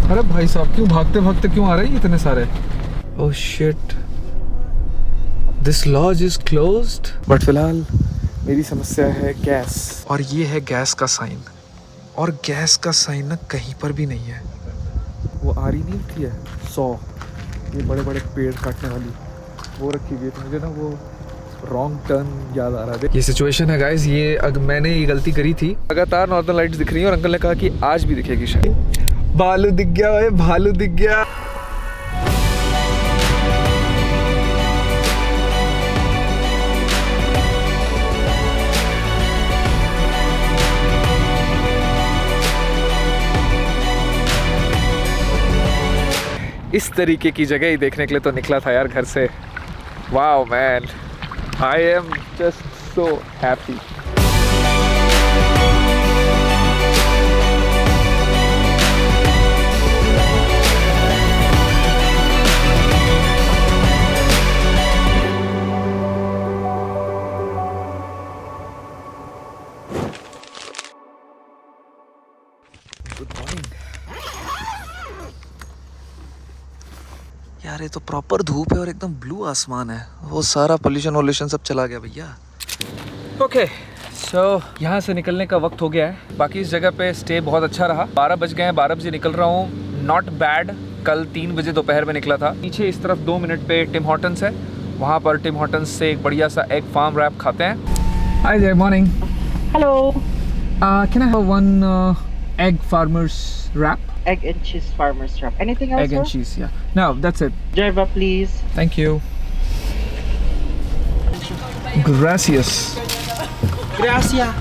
अरे भाई साहब क्यों भागते भागते क्यों आ रहे हैं इतने सारे? Oh shit, this lodge is closed. But फिलहाल मेरी समस्या है गैस, और ये है गैस का साइन, और गैस का साइन ना कहीं पर भी नहीं है। वो आ रही नहीं थी है 100, ये बड़े बड़े पेड़ काटने वाली, वो रखी हुई है। तो मुझे ना वो रॉन्ग टर्न याद आ रहा है। ये सिचुएशन है गाइस, ये मैंने ये गलती करी थी। लगातार नॉर्दर्न लाइट्स दिख रही है और अंकल ने कहा कि आज भी दिखेगी शायद। भालू दिख गया है, भालू दिख गया। इस तरीके की जगह ही देखने के लिए तो निकला था यार घर से। Wow man, I am just so happy. Good morning यार, ये तो प्रॉपर धूप है और एकदम ब्लू आसमान है। वो सारा पोल्यूशन वोल्यूशन सब चला गया भैया। ओके सो यहाँ से निकलने का वक्त हो गया है। बाकी इस जगह पे स्टे बहुत अच्छा रहा। 12 बज गए हैं, 12 बजे निकल रहा हूँ। Not bad. कल 3 बजे दोपहर में निकला था। पीछे इस तरफ 2 मिनट पे टिम हॉर्टन्स है, वहाँ पर टिम हॉर्टन्स से एक बढ़िया सा एग फार्म रैप खाते हैं। Hi there, morning. Hello. Can I have one egg farmer's wrap? Egg and cheese farmer's wrap. Anything else, Egg and sir? cheese, yeah. No, that's it. Java, please. Thank you. Gracias. Gracias.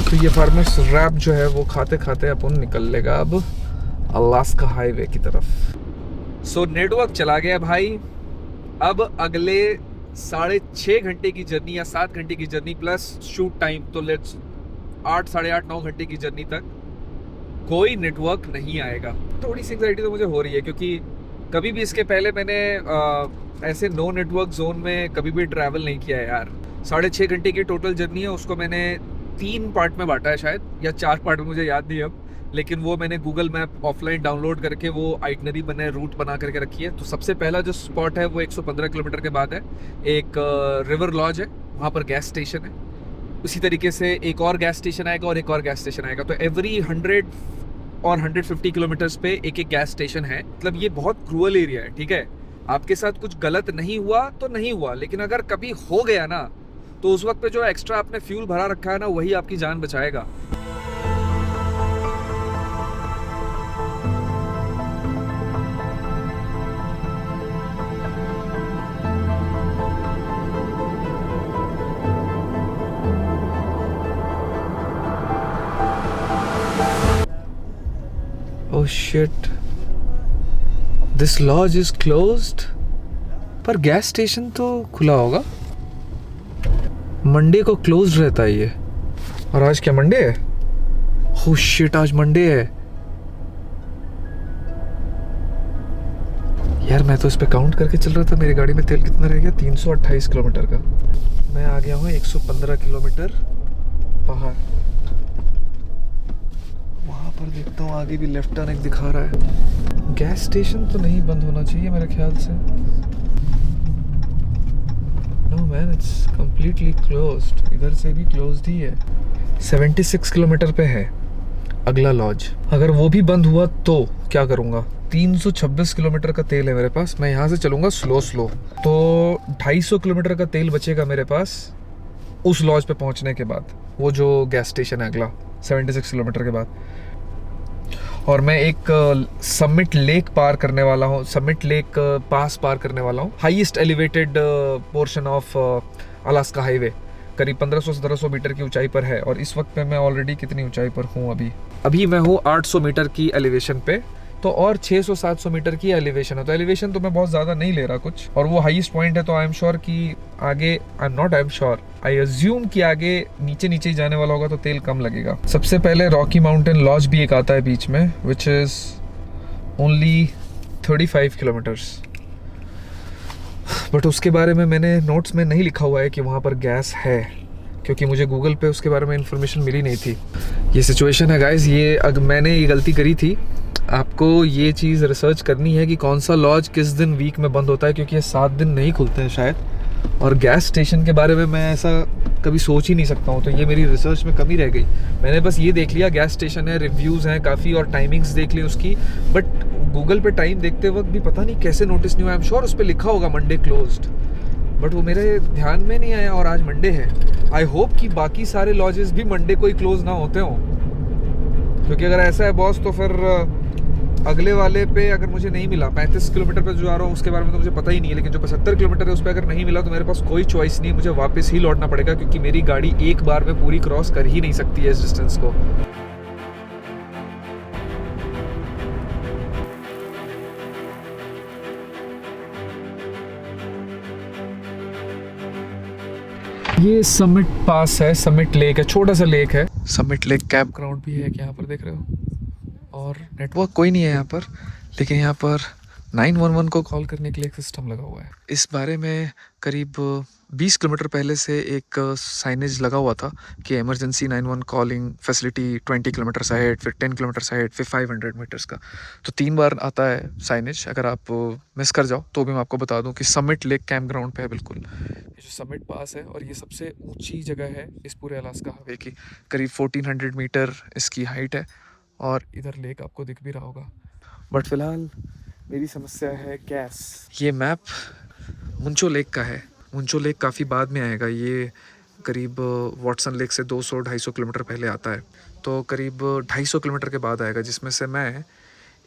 तो ये farmers rap जो है वो खाते खाते अपन निकल लेगा अब अलास्का हाईवे की तरफ। सो नेटवर्क चला गया भाई। अब अगले 6.5 घंटे की जर्नी या 7 घंटे की जर्नी प्लस शूट टाइम, तो लेट्स 8, साढ़े 8, 9 घंटे की जर्नी तक कोई नेटवर्क नहीं आएगा। थोड़ी सी एंग्जाइटी तो मुझे हो रही है, क्योंकि कभी भी इसके पहले मैंने ऐसे नो नेटवर्क जोन में कभी भी ट्रैवल नहीं किया है यार। 6.5 घंटे की टोटल जर्नी है, उसको मैंने 3 पार्ट में बांटा है शायद, या 4 पार्ट में, मुझे याद नहीं अब। लेकिन वो मैंने गूगल मैप ऑफलाइन डाउनलोड करके वो आइटनरी बने रूट बना करके रखी है। तो सबसे पहला जो स्पॉट है वो 115 किलोमीटर के बाद है। एक रिवर लॉज है, वहाँ पर गैस स्टेशन है। उसी तरीके से एक और गैस स्टेशन आएगा और एक और गैस स्टेशन आएगा। तो एवरी 100 और 150 किलोमीटर्स पे एक एक गैस स्टेशन है। मतलब ये बहुत क्रूअल एरिया है, ठीक है। आपके साथ कुछ गलत नहीं हुआ तो नहीं हुआ, लेकिन अगर कभी हो गया ना, तो उस वक्त पे जो एक्स्ट्रा आपने फ्यूल भरा रखा है ना, वही आपकी जान बचाएगा। Oh shit, this lodge is closed। पर गैस स्टेशन तो खुला होगा। मंडे को क्लोज रहता है ये। और आज क्या मंडे है? Oh shit, आज मंडे है यार। मैं तो इस पे काउंट करके चल रहा था। मेरी गाड़ी में तेल कितना रह गया? 328 किलोमीटर का। मैं आ गया हूँ 115 किलोमीटर बाहर। वहाँ पर देखता हूँ आगे भी लेफ्ट टर्न एक दिखा रहा है। गैस स्टेशन तो नहीं बंद होना चाहिए मेरे ख्याल से। No man, it's completely closed. इधर से भी क्लोज्ड ही है। 76 किलोमीटर पे है अगला लॉज। अगर वो भी बंद हुआ तो क्या करूँगा? 326 किलोमीटर का तेल है मेरे पास। मैं यहाँ से चलूँगा स्लो तो 250 किलोमीटर का तेल बचेगा मेरे पास उस लॉज पे पहुँचने के बाद। वो जो गैस स्टेशन है अगला 76 किलोमीटर के बाद। और मैं एक समिट लेक पार करने वाला हूँ। समिट लेक पास पार करने वाला हूँ। Highest elevated portion of Alaska highway करीब 1500-1700 मीटर की ऊंचाई पर है। और इस वक्त पे मैं ऑलरेडी कितनी ऊंचाई पर हूँ? अभी मैं हूँ 800 मीटर की एलिवेशन पे। तो और 600-700 मीटर की एलिवेशन है। तो एलिवेशन तो मैं बहुत ज़्यादा नहीं ले रहा कुछ, और वो हाईएस्ट पॉइंट है। तो आई एम श्योर कि आगे, आई अज्यूम कि आगे नीचे नीचे ही जाने वाला होगा, तो तेल कम लगेगा। सबसे पहले रॉकी माउंटेन लॉज भी एक आता है बीच में, which is only 35 kilometres. But उसके बारे में मैंने नोट्स में नहीं लिखा हुआ है कि वहाँ पर गैस है, क्योंकि मुझे गूगल पे उसके बारे में इन्फॉर्मेशन मिली नहीं थी। ये सिचुएशन है गाइस। मैंने ये गलती करी थी। आपको ये चीज़ रिसर्च करनी है कि कौन सा लॉज किस दिन वीक में बंद होता है, क्योंकि ये 7 दिन नहीं खुलते हैं शायद। और गैस स्टेशन के बारे में मैं ऐसा कभी सोच ही नहीं सकता हूँ, तो ये मेरी रिसर्च में कमी रह गई। मैंने बस ये देख लिया गैस स्टेशन है, रिव्यूज़ हैं काफ़ी और टाइमिंग्स देख ली उसकी, बट गूगल पे टाइम देखते वक्त भी पता नहीं कैसे नोटिस नहीं हुआ। आई एम श्योर उस पर लिखा होगा मंडे क्लोज्ड, बट वो मेरे ध्यान में नहीं आया और आज मंडे है। आई होप कि बाकी सारे लॉजेस भी मंडे को ही क्लोज ना होते हों, क्योंकि अगर ऐसा है बॉस तो फिर अगले वाले पे अगर मुझे नहीं मिला, 35 किलोमीटर पे जो जा रहा हूँ उसके बारे में तो मुझे पता ही नहीं है, लेकिन जो 75 किलोमीटर है उस पर अगर नहीं मिला तो मेरे पास कोई चॉइस नहीं है, मुझे वापस ही लौटना पड़ेगा, क्योंकि मेरी गाड़ी एक बार में पूरी क्रॉस कर ही नहीं सकती है इस डिस्टेंस को। ये समिट पास है, समिट लेक है, छोटा सा लेक है। समिट लेक कैंप ग्राउंड भी है यहाँ पर, देख रहे हो। और नेटवर्क कोई नहीं है यहाँ पर, लेकिन यहाँ पर 911 को कॉल करने के लिए एक सिस्टम लगा हुआ है। इस बारे में करीब 20 किलोमीटर पहले से एक साइनेज लगा हुआ था कि emergency 911 calling facility 20 kilometre ahead, फिर 10 किलोमीटर अहेड, फिर 500 मीटर्स का। तो 3 बार आता है साइनेज। अगर आप मिस कर जाओ तो भी मैं आपको बता दूं कि समिट लेक कैंप ग्राउंड पे है बिल्कुल। ये जो समिट पास है और ये सबसे ऊंची जगह है इस पूरे अलास्का हाईवे की, करीब 1400 मीटर इसकी हाइट है, और इधर लेक आपको दिख भी रहा होगा। बट फिलहाल मेरी समस्या है गैस। ये मैप मुंचो लेक का है। मुंचो लेक काफ़ी बाद में आएगा, ये करीब वॉटसन लेक से 200-250 किलोमीटर पहले आता है, तो करीब 250 किलोमीटर के बाद आएगा, जिसमें से मैं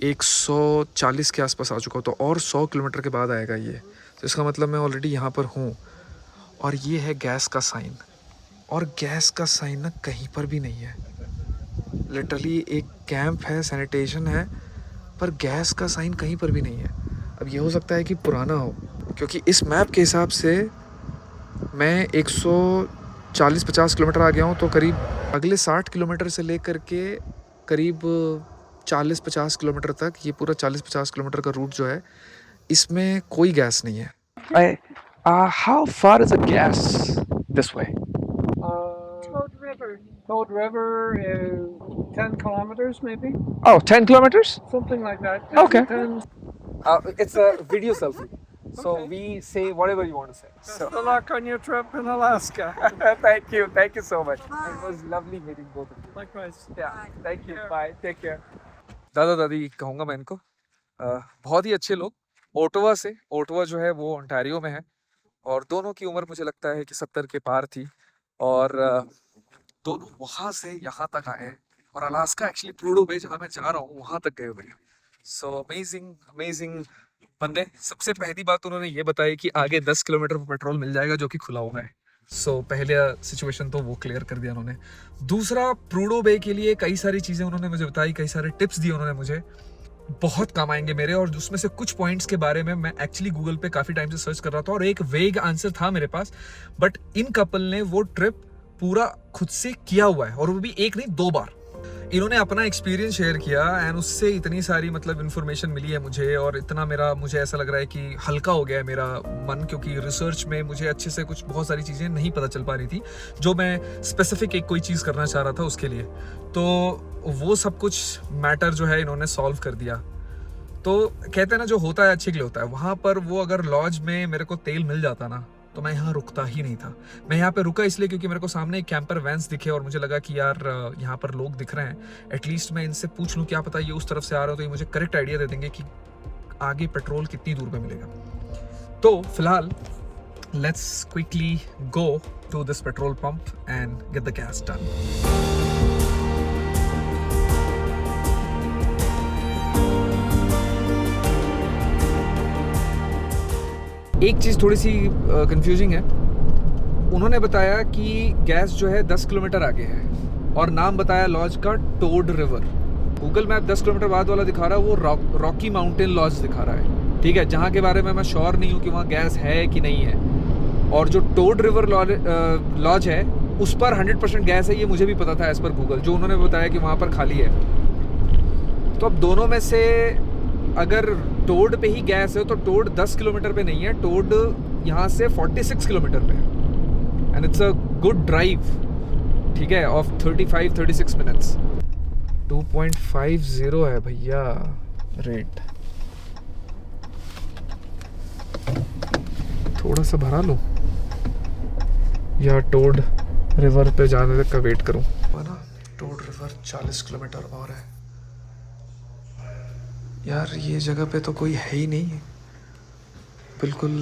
140 के आसपास आ चुका हूँ, तो और 100 किलोमीटर के बाद आएगा ये। तो इसका मतलब मैं ऑलरेडी यहाँ पर हूँ। और ये है गैस का साइन, और गैस का साइन ना कहीं पर भी नहीं है। लिटरली एक कैंप है, सैनिटेशन है, पर गैस का साइन कहीं पर भी नहीं है। अब ये हो सकता है कि पुराना हो, क्योंकि इस मैप के हिसाब से मैं 140-50 किलोमीटर आ गया हूँ, तो करीब अगले 60 किलोमीटर से लेकर के करीब 40-50 किलोमीटर तक, ये पूरा 40-50 किलोमीटर का रूट जो है, इसमें कोई गैस नहीं है। How far is a gas this way? Toad River is 10 kilometers, maybe? Oh, 10 kilometers? Something like that. Okay. Depends. It's a video selfie. So we say whatever you want to say. Best of luck on your trip in Alaska. Thank you so much. It was lovely meeting both of you. Likewise. Yeah, thank you. Bye. Take care. दादा दादी कहूँगा मैं इनको, बहुत ही अच्छे लोग। Ottawa से, Ottawa जो है वो ओंटारियो में है, और दोनों की उम्र मुझे लगता है कि 70 के पार थी, और दोनों वहाँ से यहाँ तक आए, और अलास्का एक्चुअली प्रूडो बे जहाँ मैं जा रहा हूँ वहाँ तक गए हुए हैं। सो अमेजिंग बंदे। सबसे पहली बात उन्होंने ये बताई कि आगे 10 किलोमीटर पर पेट्रोल मिल जाएगा, जो कि खुला हुआ है। सो पहले सिचुएशन तो वो क्लियर कर दिया उन्होंने। दूसरा, प्रूडो बे के लिए कई सारी चीज़ें उन्होंने मुझे बताई, कई सारे टिप्स दिए उन्होंने मुझे, बहुत काम आएंगे मेरे। और उसमें से कुछ पॉइंट्स के बारे में मैं एक्चुअली गूगल पे काफ़ी टाइम से सर्च कर रहा था, और एक वेग आंसर था मेरे पास, बट इन कपल ने वो ट्रिप पूरा खुद से किया हुआ है, और वो भी एक नहीं 2 बार। इन्होंने अपना एक्सपीरियंस शेयर किया, एंड उससे इतनी सारी मतलब इन्फॉर्मेशन मिली है मुझे, और इतना मुझे ऐसा लग रहा है कि हल्का हो गया है मेरा मन, क्योंकि रिसर्च में मुझे अच्छे से कुछ बहुत सारी चीज़ें नहीं पता चल पा रही थी, जो मैं स्पेसिफिक एक कोई चीज़ करना चाह रहा था उसके लिए। तो वो सब कुछ मैटर जो है इन्होंने सॉल्व कर दिया। तो कहते हैं ना, जो होता है अच्छे के लिए होता है। वहाँ पर वो अगर लॉज में मेरे को तेल मिल जाता ना, तो मैं यहाँ रुकता ही नहीं था। मैं यहाँ पे रुका इसलिए क्योंकि मेरे को सामने एक कैंपर वैन्स दिखे, और मुझे लगा कि यार यहाँ पर लोग दिख रहे हैं, एटलीस्ट मैं इनसे पूछ लूँ, क्या पता ये उस तरफ से आ रहे हो तो ये मुझे करेक्ट आइडिया दे देंगे कि आगे पेट्रोल कितनी दूर पे मिलेगा। तो फिलहाल let's quickly go to this petrol pump and get the gas done. एक चीज़ थोड़ी सी कंफ्यूजिंग है। उन्होंने बताया कि गैस जो है 10 किलोमीटर आगे है, और नाम बताया लॉज का Toad River. Google map 10 kilometre बाद वाला दिखा रहा है, वो रॉकी माउंटेन लॉज दिखा रहा है, ठीक है, जहाँ के बारे में मैं श्योर नहीं हूँ कि वहाँ गैस है कि नहीं है। और जो टोड रिवर लॉज है उस पर 100% गैस है, ये मुझे भी पता था एज पर गूगल, जो उन्होंने बताया कि वहाँ पर खाली है। तो अब दोनों में से अगर टोड पे ही गैस है तो टोड 10 किलोमीटर पे नहीं है, टोड यहाँ से 46 किलोमीटर पे है, and it's a good drive. ठीक है, ऑफ 35-36 मिनट्स। 2.50 है भैया रेट। थोड़ा सा भरा लूं या टोड रिवर पे जाने तक का वेट करूं? ना टोड रिवर 40 किलोमीटर और है यार। ये जगह पे तो कोई है ही नहीं, बिल्कुल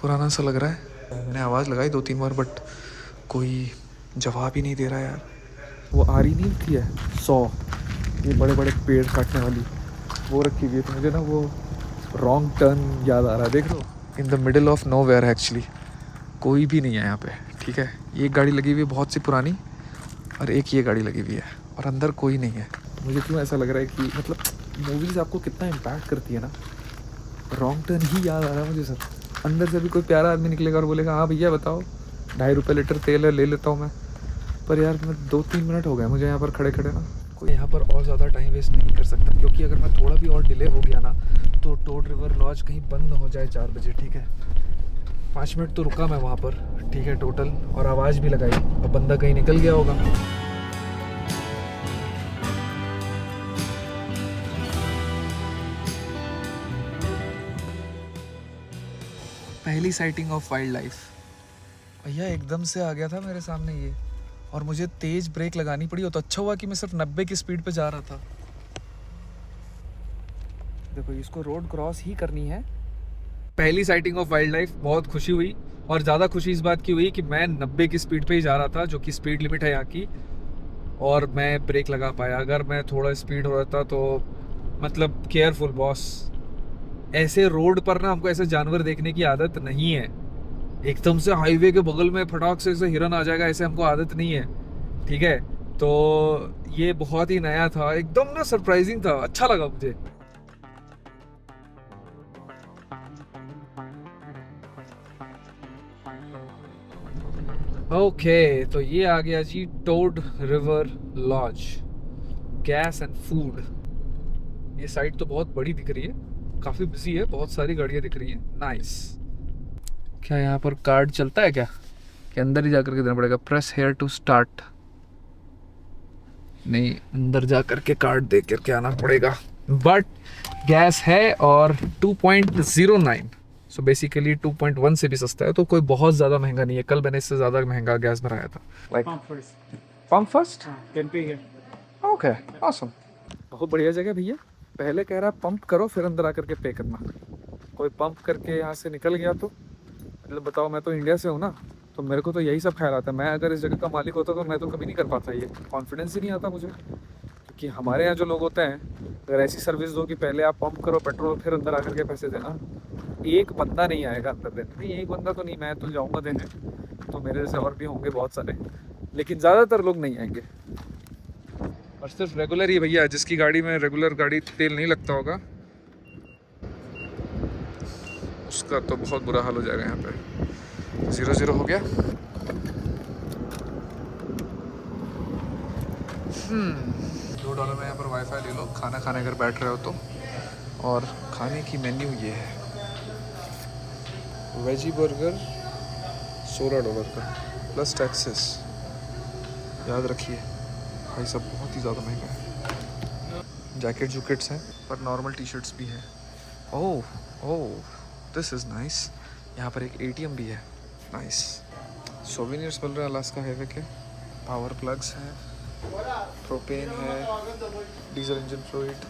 पुराना सा लग रहा है। मैंने आवाज़ लगाई 2-3 बार बट कोई जवाब ही नहीं दे रहा यार। वो आ रही नहीं होती है 100, ये बड़े बड़े पेड़ काटने वाली, वो रखी हुई है। तो मुझे ना वो रॉन्ग टर्न याद आ रहा है। देख लो, in the middle of nowhere actually. कोई भी नहीं है यहाँ पे, ठीक है। एक गाड़ी लगी हुई है बहुत सी पुरानी और एक ये गाड़ी लगी हुई है और अंदर कोई नहीं है। मुझे क्यों ऐसा लग रहा है कि मतलब मूवीज़ आपको कितना इम्पैक्ट करती है ना। रॉन्ग टर्न ही याद आ रहा है मुझे सब। अंदर से भी कोई प्यारा आदमी निकलेगा और बोलेगा हाँ भैया बताओ, 2.5 रुपये लीटर तेल है, ले लेता हूँ मैं। पर यार मैं 2-3 मिनट हो गए मुझे यहाँ पर खड़े खड़े ना। कोई यहाँ पर और ज़्यादा टाइम वेस्ट नहीं कर सकता, क्योंकि अगर मैं थोड़ा भी और डिले हो गया ना तो टोड रिवर लॉज कहीं बंद हो जाए 4 बजे, ठीक है। 5 मिनट तो रुका मैं वहाँ पर, ठीक है, टोटल, और आवाज़ भी लगाई। अब बंदा कहीं निकल गया होगा। पहली साइटिंग ऑफ वाइल्ड लाइफ। भैया एकदम से आ गया था मेरे सामने ये, और मुझे तेज ब्रेक लगानी पड़ी। हो तो अच्छा हुआ कि मैं सिर्फ 90 की स्पीड पे जा रहा था। देखो इसको रोड क्रॉस ही करनी है। पहली साइटिंग ऑफ वाइल्ड लाइफ, बहुत खुशी हुई। और ज़्यादा खुशी इस बात की हुई कि मैं 90 की स्पीड पे ही जा रहा था, जो कि स्पीड लिमिट है यहाँ की, और मैं ब्रेक लगा पाया। अगर मैं थोड़ा स्पीड हो रहा था तो मतलब केयरफुल बॉस। ऐसे रोड पर ना हमको ऐसे जानवर देखने की आदत नहीं है। एकदम से हाईवे के बगल में फटाक से ऐसे हिरन आ जाएगा, ऐसे हमको आदत नहीं है, ठीक है। तो ये बहुत ही नया था, एकदम ना सरप्राइजिंग था, अच्छा लगा मुझे। ओके तो ये आ गया जी Toad River Lodge, gas and food. ये साइट तो बहुत बड़ी दिख रही है, काफ़ी बिजी है, बहुत सारी गाड़ियाँ दिख रही हैं। नाइस। क्या यहाँ पर कार्ड चलता है क्या, कि अंदर ही जाकर के देना पड़ेगा? Press here to start. नहीं, अंदर जा करके कार्ड दे करके आना पड़ेगा। बट गैस है और 2.09, सो बेसिकली 2.1 से भी सस्ता है, तो कोई बहुत ज़्यादा महंगा नहीं है। कल मैंने इससे ज़्यादा महंगा गैस भराया था। Pump first Can be here. Okay awesome. बहुत बढ़िया जगह भैया। पहले कह रहा पंप करो फिर अंदर आकर के पे करना। कोई पंप करके यहाँ से निकल गया तो मतलब बताओ, मैं तो इंडिया से हूँ ना, तो मेरे को तो यही सब ख्याल आता है। मैं अगर इस जगह का मालिक होता तो मैं तो कभी नहीं कर पाता। ये कॉन्फिडेंस ही नहीं आता मुझे, क्योंकि हमारे यहाँ जो लोग होते हैं, अगर ऐसी सर्विस दो कि पहले आप पंप करो पेट्रोल फिर अंदर आकर के पैसे देना, एक बंदा नहीं आएगा अंदर देने। नहीं, एक बंदा तो नहीं, मैं तो जाऊँगा देने, तो मेरे जैसे और भी होंगे बहुत सारे, लेकिन ज़्यादातर लोग नहीं आएंगे। और सिर्फ रेगुलर ही भैया, जिसकी गाड़ी में रेगुलर गाड़ी तेल नहीं लगता होगा उसका तो बहुत बुरा हाल हो जाएगा। यहाँ पे 0-0 हो गया। $2 में यहाँ पर वाईफाई ले लो, खाना खाने अगर बैठ रहे हो तो। और खाने की मेन्यू ये है, वेजी बर्गर $16 का प्लस टैक्सेस। याद रखिए भाई, सब बहुत ही ज़्यादा महंगा है। जैकेट जूकेट्स हैं पर नॉर्मल टी शर्ट्स भी हैं। Oh this is nice. यहाँ पर एक ATM भी है, नाइस। सोवेनियर्स मिल रहे हैं अलास्का हाईवे के। पावर प्लग्स हैं, प्रोपेन है, डीजल इंजन फ्लूइड।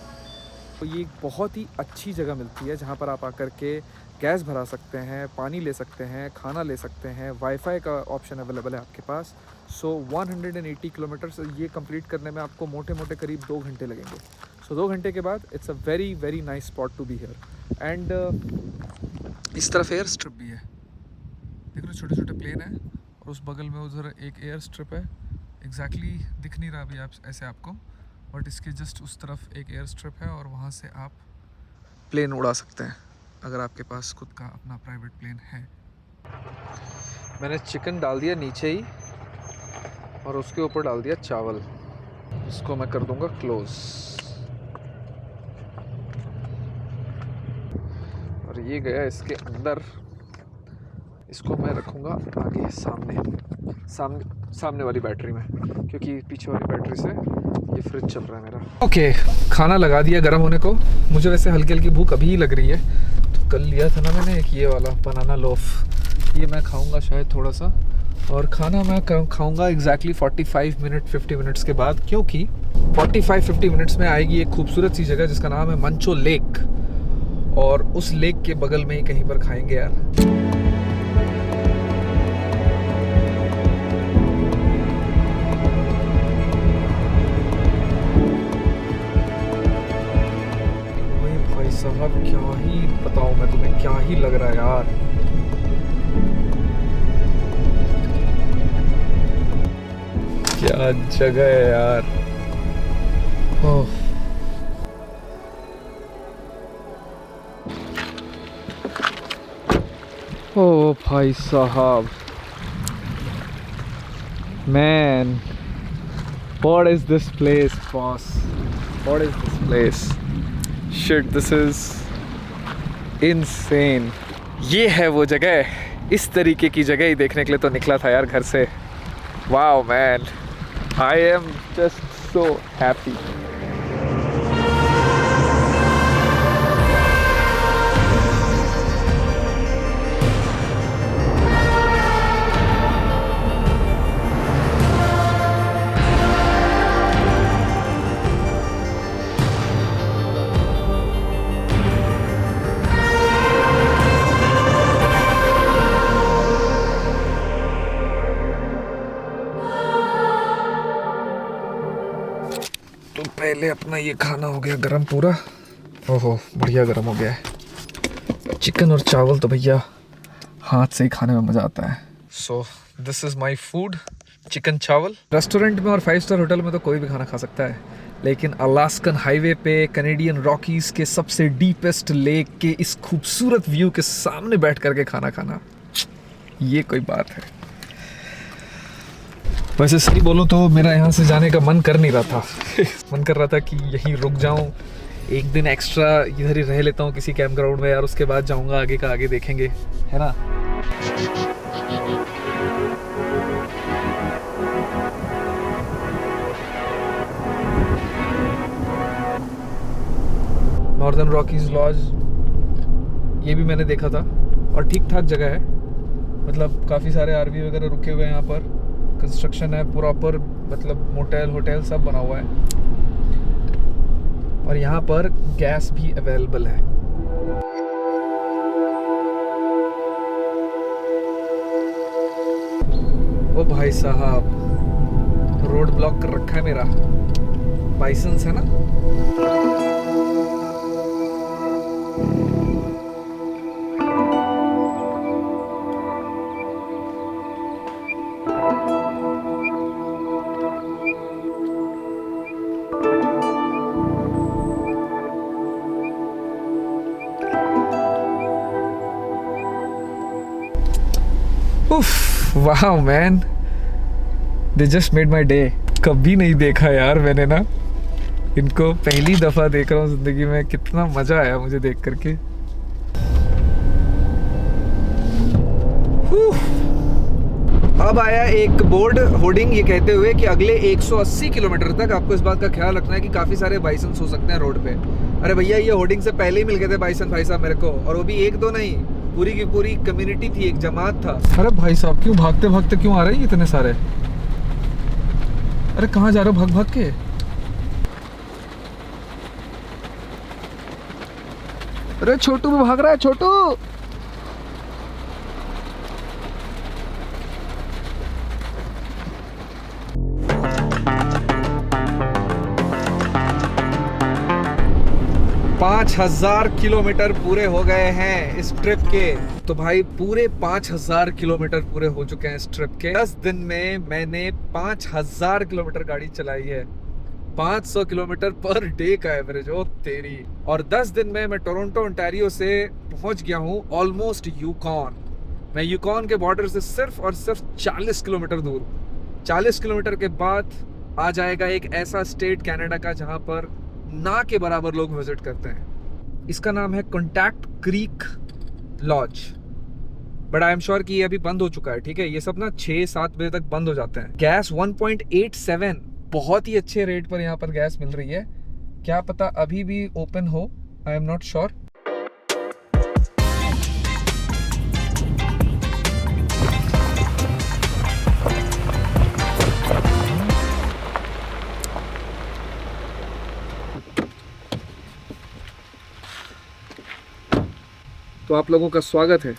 तो ये एक बहुत ही अच्छी जगह मिलती है जहाँ पर आप आकर के गैस भरा सकते हैं, पानी ले सकते हैं, खाना ले सकते हैं, वाईफाई का ऑप्शन अवेलेबल है आपके पास। सो 180 किलोमीटर ये कंप्लीट करने में आपको मोटे मोटे करीब 2 घंटे लगेंगे। सो 2 घंटे के बाद it's a very very nice spot to be here. And इस तरफ एयर स्ट्रिप भी है, देख लो छोटे छोटे प्लेन है, और उस बगल में उधर एक एयर स्ट्रिप है। एग्जैक्टली दिख नहीं रहा अभी आप ऐसे आपको, बट इसके जस्ट उस तरफ एक एयर स्ट्रिप है, और वहाँ से आप प्लेन उड़ा सकते हैं अगर आपके पास खुद का अपना प्राइवेट प्लेन है। मैंने चिकन डाल दिया नीचे ही, और उसके ऊपर डाल दिया चावल। इसको मैं कर दूंगा क्लोज, और ये गया इसके अंदर। इसको मैं रखूंगा आगे सामने। सामने वाली बैटरी में, क्योंकि पीछे वाली बैटरी से ये फ्रिज चल रहा है मेरा। ओके, खाना लगा दिया गर्म होने को। मुझे वैसे हल्की हल्की भूख अभी ही लग रही है, तो कल लिया था ना मैंने एक ये वाला बनाना लोफ, ये मैं खाऊंगा शायद थोड़ा सा। और खाना मैं खाऊंगा एग्जैक्टली 45 मिनट 50 मिनट्स के बाद, क्योंकि 45-50 मिनट्स में आएगी एक खूबसूरत सी जगह जिसका नाम है मंचो लेक, और उस लेक के बगल में ही कहीं पर खाएंगे यार। भाई साहब क्या ही बताऊं मैं तुम्हें, क्या ही लग रहा है यार। क्या जगह है यार। ओह, ओ भाई साहब, man, what is this place, boss? What is this place? Shit, this is insane. ये है वो जगह, इस तरीके की जगह ही देखने के लिए तो निकला था यार घर से। Wow, man, I am just so happy. तो पहले अपना ये खाना हो गया गरम पूरा। ओहो, बढ़िया गरम हो गया है। चिकन और चावल तो भैया हाथ से ही खाने में मज़ा आता है। So this is my food, chicken चावल। रेस्टोरेंट में और 5 स्टार होटल में तो कोई भी खाना खा सकता है, लेकिन अलास्कन हाईवे पे कैनेडियन रॉकीज़ के सबसे डीपेस्ट लेक के इस खूबसूरत व्यू के सामने बैठ करके खाना खाना, ये कोई बात है। वैसे सही बोलूं तो मेरा यहाँ से जाने का मन कर नहीं रहा था मन कर रहा था कि यहीं रुक जाऊं, एक दिन एक्स्ट्रा इधर ही रह लेता हूँ किसी कैंप ग्राउंड में यार, उसके बाद जाऊंगा आगे का आगे देखेंगे, है ना। नॉर्दर्न रॉकीज लॉज, ये भी मैंने देखा था और ठीक ठाक जगह है, मतलब काफ़ी सारे आरवी वगैरह रुके हुए हैं यहाँ पर, कंस्ट्रक्शन है प्रॉपर, मतलब मोटेल होटल सब बना हुआ है, और यहाँ पर गैस भी अवेलेबल है। ओ भाई साहब, रोड ब्लॉक कर रखा है मेरा, बाइसन्स है ना। वाह man, they just made my day. कभी नहीं देखा यार मैंने ना इनको, पहली दफा देख रहा हूँ जिंदगी में, कितना मजा आया मुझे देख करके। अब आया एक बोर्ड होर्डिंग ये कहते हुए कि अगले 180 किलोमीटर तक आपको इस बात का ख्याल रखना है कि काफी सारे बाइसन हो सकते हैं रोड पे। अरे भैया, ये होर्डिंग से पहले ही मिल गए थे बाइसन भाई साहब मेरे को, और वो भी एक दो नहीं, पूरी की पूरी कम्युनिटी थी, एक जमात था। अरे भाई साहब, क्यों भागते भागते क्यों आ रहे हैं इतने सारे? अरे कहाँ जा रहे हो भाग भाग के? अरे छोटू भी भाग रहा है, छोटू। पाँच 5000 किलोमीटर पूरे हो गए हैं इस ट्रिप के। तो भाई पूरे 5000 किलोमीटर पूरे हो चुके हैं इस ट्रिप के। 10 दिन में मैंने 5000 किलोमीटर गाड़ी चलाई है, 500 किलोमीटर पर डे का एवरेज। ओ तेरी। और 10 दिन में मैं टोरंटो ओंटारियो से पहुंच गया हूं ऑलमोस्ट यूकॉन। मैं यूकॉन के बॉर्डर से सिर्फ और सिर्फ 40 किलोमीटर दूर। 40 किलोमीटर के बाद आ जाएगा एक ऐसा स्टेट कनाडा का जहां पर ना के बराबर लोग विजिट करते हैं। इसका नाम है Contact Creek Lodge. But I am sure कि ये अभी बंद हो चुका है, ठीक है। ये सब ना 6-7 बजे तक बंद हो जाते हैं। गैस 1.87 बहुत ही अच्छे रेट पर यहाँ पर गैस मिल रही है। क्या पता अभी भी ओपन हो, आई एम नॉट श्योर। तो आप लोगों का स्वागत है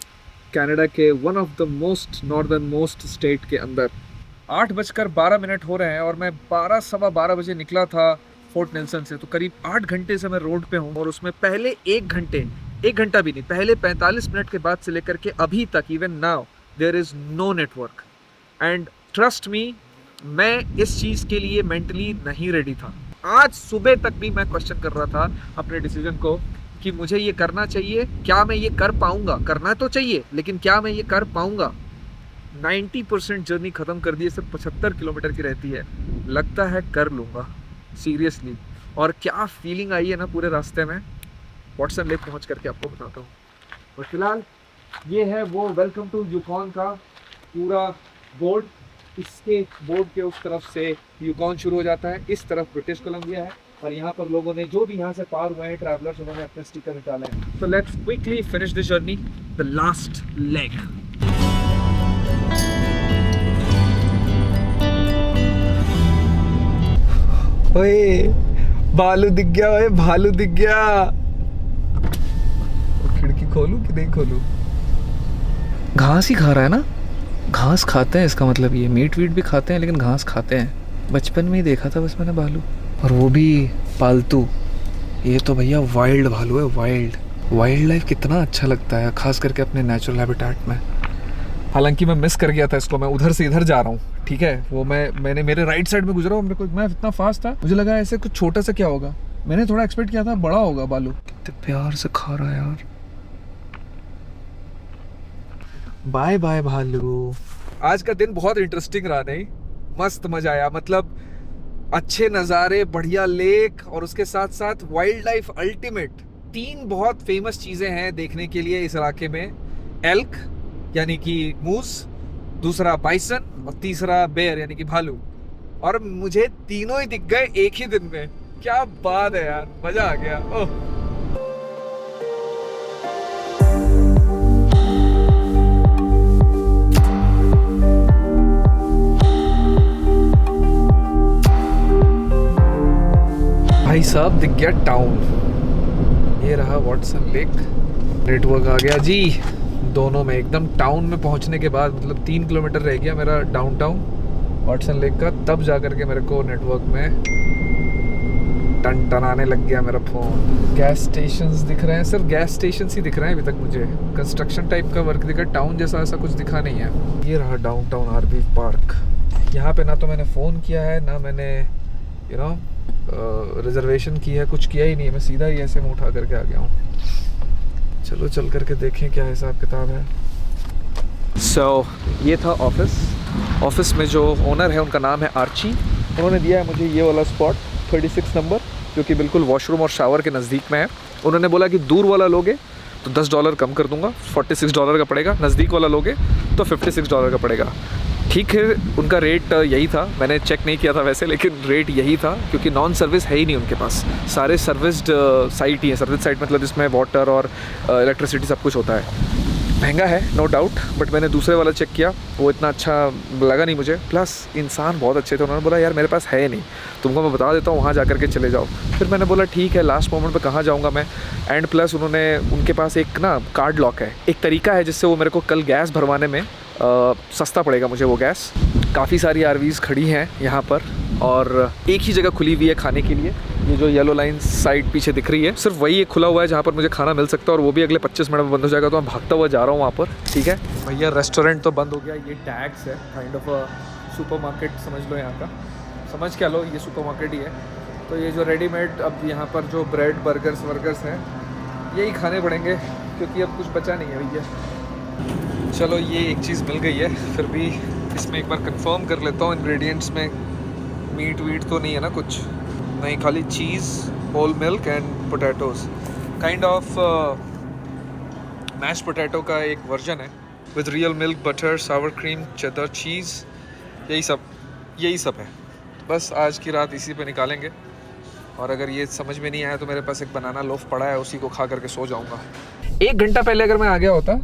कनाडा के one of the most northern most state के अंदर। 8:12 हो रहे हैं और मैं 12 सवा 12 बजे निकला था फोर्ट नेल्सन से। तो करीब 8 घंटे से मैं रोड पे हूँ और उसमें पहले 1 घंटा भी नहीं, पहले 45 मिनट के बाद से लेकर के अभी तक even now there is no network. And trust me, मैं इस चीज़ के लिए मेंटली नहीं रेडी था। आज सुबह तक भी मैं क्वेश्चन कर रहा था अपने डिसीजन को कि मुझे ये करना चाहिए, क्या मैं ये कर पाऊंगा। करना तो चाहिए लेकिन क्या मैं ये कर पाऊंगा। 90% जर्नी ख़त्म कर दी, सिर्फ 75 किलोमीटर की रहती है। लगता है कर लूँगा सीरियसली। और क्या फीलिंग आई है ना पूरे रास्ते में, वाटसन लेक पहुँच करके आपको बताता हूँ। और फिलहाल ये है वो वेलकम टू यूकॉन का पूरा बोर्ड। इसके बोर्ड के उस तरफ से यूकॉन शुरू हो जाता है, इस तरफ ब्रिटिश कोलंबिया है। और यहाँ पर लोगों ने जो भी यहाँ से पार हुए हैं ट्रैवलर्स, उन्होंने अपने स्टिकर निकाले हैं। तो let's quickly finish this journey, the last leg. ओए भालू दिख गया, ओए भालू दिख गया। खिड़की खोलूं कि नहीं खोलूं? घास ही खा रहा है ना, घास खाते हैं इसका मतलब ये। मीट वीट भी खाते हैं लेकिन घास खाते हैं। बचपन में ही देखा था बस मैंने भालू, और वो भी पालतू। ये तो भैया वाइल्ड भालू है, वाइल्ड लाइफ कितना अच्छा लगता है, खास करके अपने नेचुरल हैबिटेट में। हालांकि मैं मिस कर गया था इसको, मैं उधर से इधर जा रहा हूँ, ठीक है। वो मैंने मेरे राइट साइड में गुजरा हूँ, मैं इतना फास्ट था, मुझे लगा ऐसे कुछ छोटा सा क्या होगा। मैंने थोड़ा एक्सपेक्ट किया था बड़ा होगा भालू। कितने प्यार से खा रहा है यार। बाय बाय भालू। आज का दिन बहुत इंटरेस्टिंग रहा, नहीं? मस्त मजा आया। मतलब अच्छे नज़ारे, बढ़िया लेक और उसके साथ साथ वाइल्ड लाइफ अल्टीमेट। 3 बहुत फेमस चीज़ें हैं देखने के लिए इस इलाके में। एल्क यानी कि मूस, दूसरा बाइसन और तीसरा बेयर यानी कि भालू। और मुझे तीनों ही दिख गए एक ही दिन में। क्या बात है यार, मज़ा आ गया। ओह भाई साहब, दिख गया टाउन। ये रहा वाटसन लेक। नेटवर्क आ गया जी दोनों में। एकदम टाउन में पहुंचने के बाद, मतलब 3 किलोमीटर रह गया मेरा डाउनटाउन वाटसन लेक का, तब जाकर के मेरे को नेटवर्क में टन-टनाने लग गया मेरा फ़ोन। गैस स्टेशंस दिख रहे हैं, सिर्फ गैस स्टेशंस ही दिख रहे हैं अभी तक मुझे। कंस्ट्रक्शन टाइप का वर्क दिखा, टाउन जैसा ऐसा कुछ दिखा नहीं है। ये रहा डाउनटाउन आरवी पार्क। यहाँ पे ना तो मैंने फ़ोन किया है, ना मैंने रिजर्वेशन की है, कुछ किया ही नहीं है। मैं सीधा ही ऐसे मुँह उठा करके आ गया हूँ। चलो चल करके देखें क्या हिसाब किताब है। ये था ऑफिस में जो ओनर है उनका नाम है आर्ची। उन्होंने दिया है मुझे ये वाला स्पॉट 36 नंबर, जो कि बिल्कुल वॉशरूम और शावर के नज़दीक में है। उन्होंने बोला कि दूर वाला लोगे तो $10 कम कर दूंगा, $46 का पड़ेगा। नज़दीक वाला लोगे तो $56 का पड़ेगा। ठीक है, उनका रेट यही था। मैंने चेक नहीं किया था वैसे, लेकिन रेट यही था क्योंकि नॉन सर्विस है ही नहीं उनके पास। सारे सर्विस्ड साइट ही है। सर्विस साइट मतलब जिसमें वाटर और इलेक्ट्रिसिटी सब कुछ होता है। महंगा है नो डाउट, बट मैंने दूसरे वाला चेक किया, वो इतना अच्छा लगा नहीं मुझे। प्लस इंसान बहुत अच्छे थे। उन्होंने बोला यार मेरे पास है नहीं, तुमको मैं बता देता हूँ, वहाँ जा कर के चले जाओ। फिर मैंने बोला ठीक है, लास्ट मोमेंट पे कहाँ जाऊँगा मैं। एंड प्लस उनके पास एक ना कार्ड लॉक है, एक तरीका है जिससे वो मेरे को कल गैस भरवाने में सस्ता पड़ेगा मुझे वो गैस। काफ़ी सारी आरवीज़ खड़ी हैं यहाँ पर और एक ही जगह खुली हुई है खाने के लिए। ये जो येलो लाइन साइड पीछे दिख रही है, सिर्फ वही एक खुला हुआ है जहाँ पर मुझे खाना मिल सकता है, और वो भी अगले 25 मिनट में बंद हो जाएगा। तो मैं भागता हुआ जा रहा हूँ वहाँ पर। ठीक है भैया, रेस्टोरेंट तो बंद हो गया। ये टैक्स है, काइंड ऑफ सुपर मार्केट समझ लो यहाँ का, समझ क्या लो, ये सुपर मार्केट ही है। तो ये जो रेडीमेड अब यहाँ पर जो ब्रेड बर्गर्स हैं, यही खाने पड़ेंगे क्योंकि अब कुछ बचा नहीं है भैया। चलो ये एक चीज़ मिल गई है, फिर भी इसमें एक बार कंफर्म कर लेता हूँ इंग्रेडिएंट्स में मीट वीट तो नहीं है ना कुछ, नहीं, खाली चीज़, whole milk and potatoes. Kind of mash potato का एक वर्जन है with real milk, butter, sour cream, cheddar cheese, यही सब है। बस आज की रात इसी पे निकालेंगे, और अगर ये समझ में नहीं आया तो मेरे पास एक बनाना लोफ पड़ा है, उसी को खा करके सो जाऊंगा। 1 घंटा पहले अगर मैं आ गया होता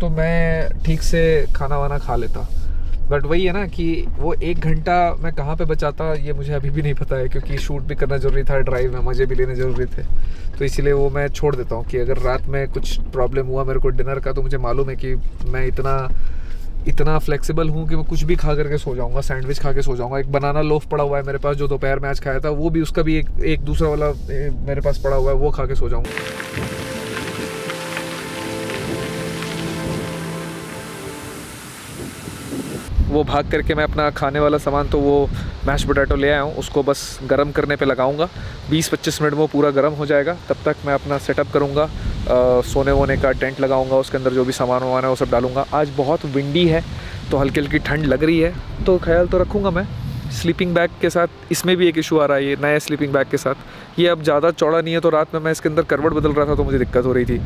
तो मैं ठीक से खाना वाना खा लेता, बट वही है ना कि वो 1 घंटा मैं कहाँ पे बचाता ये मुझे अभी भी नहीं पता है, क्योंकि शूट भी करना ज़रूरी था, ड्राइव में मज़े भी लेने ज़रूरी थे, तो इसीलिए वो मैं छोड़ देता हूँ कि अगर रात में कुछ प्रॉब्लम हुआ मेरे को डिनर का, तो मुझे मालूम है कि मैं इतना फ्लेक्सिबल हूँ कि मैं कुछ भी खा करके सो जाऊँगा, सैंडविच खा के सो जाऊँगा। एक बनाना लोफ पड़ा हुआ है मेरे पास जो दोपहर में आज खाया था, वो भी उसका भी एक दूसरा वाला मेरे पास पड़ा हुआ है, वो खा के सो जाऊँगा। वो भाग करके मैं अपना खाने वाला सामान, तो वो मैश पोटैटो ले आया हूँ, उसको बस गरम करने पे लगाऊंगा। 20-25 मिनट में वो पूरा गरम हो जाएगा, तब तक मैं अपना सेटअप करूँगा, सोने वोने का टेंट लगाऊंगा, उसके अंदर जो भी सामान वामान है वो सब डालूंगा। आज बहुत विंडी है तो हल्की हल्की ठंड लग रही है, तो ख्याल तो रखूँगा मैं। स्लीपिंग बैग के साथ इसमें भी एक इशू आ रहा है, ये नए स्लीपिंग बैग के साथ, ये अब ज़्यादा चौड़ा नहीं है, तो रात में मैं इसके अंदर करवट बदल रहा था तो मुझे दिक्कत हो रही थी।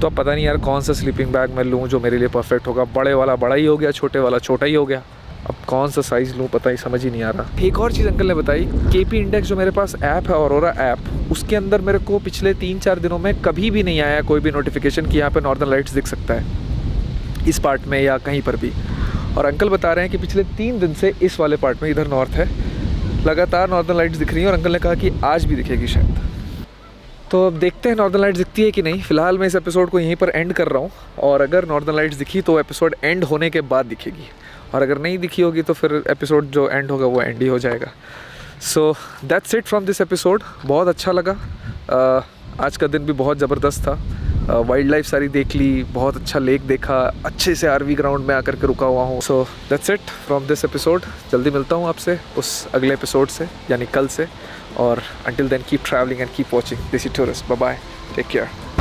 तो अब पता नहीं यार कौन सा स्लीपिंग बैग मैं लूँ जो मेरे लिए परफेक्ट होगा। बड़े वाला बड़ा ही हो गया, छोटे वाला छोटा ही हो गया, अब कौन सा साइज़ लूँ पता ही समझ ही नहीं आ रहा। एक और चीज़ अंकल ने बताई, KP इंडेक्स जो मेरे पास ऐप है, ऑरोरा ऐप, उसके अंदर मेरे को पिछले 3-4 दिनों में कभी भी नहीं आया कोई भी नोटिफिकेशन कि यहाँ पे नॉर्दर्न लाइट्स दिख सकता है इस पार्ट में या कहीं पर भी। और अंकल बता रहे हैं कि पिछले 3 दिन से इस वाले पार्ट में, इधर नॉर्थ है, लगातार नॉर्दर्न लाइट्स दिख रही हैं, और अंकल ने कहा कि आज भी दिखेगी शायद। तो अब देखते हैं नॉर्दर्न लाइट्स दिखती है कि नहीं। फ़िलहाल मैं इस एपिसोड को यहीं पर एंड कर रहा हूँ, और अगर नॉर्दर्न लाइट्स दिखी तो एपिसोड एंड होने के बाद दिखेगी, और अगर नहीं दिखी होगी तो फिर एपिसोड जो एंड होगा वो एंड ही हो जाएगा। So that's it from this episode. बहुत अच्छा लगा, आज का दिन भी बहुत ज़बरदस्त था, वाइल्ड लाइफ सारी देख ली, बहुत अच्छा लेक देखा, अच्छे से RV ग्राउंड में आकर के रुका हुआ हूँ। So that's it from this episode. जल्दी मिलता हूँ आपसे उस अगले एपिसोड से, यानी कल से, और until then keep traveling and keep watching Desi Tourist. Bye bye, take care.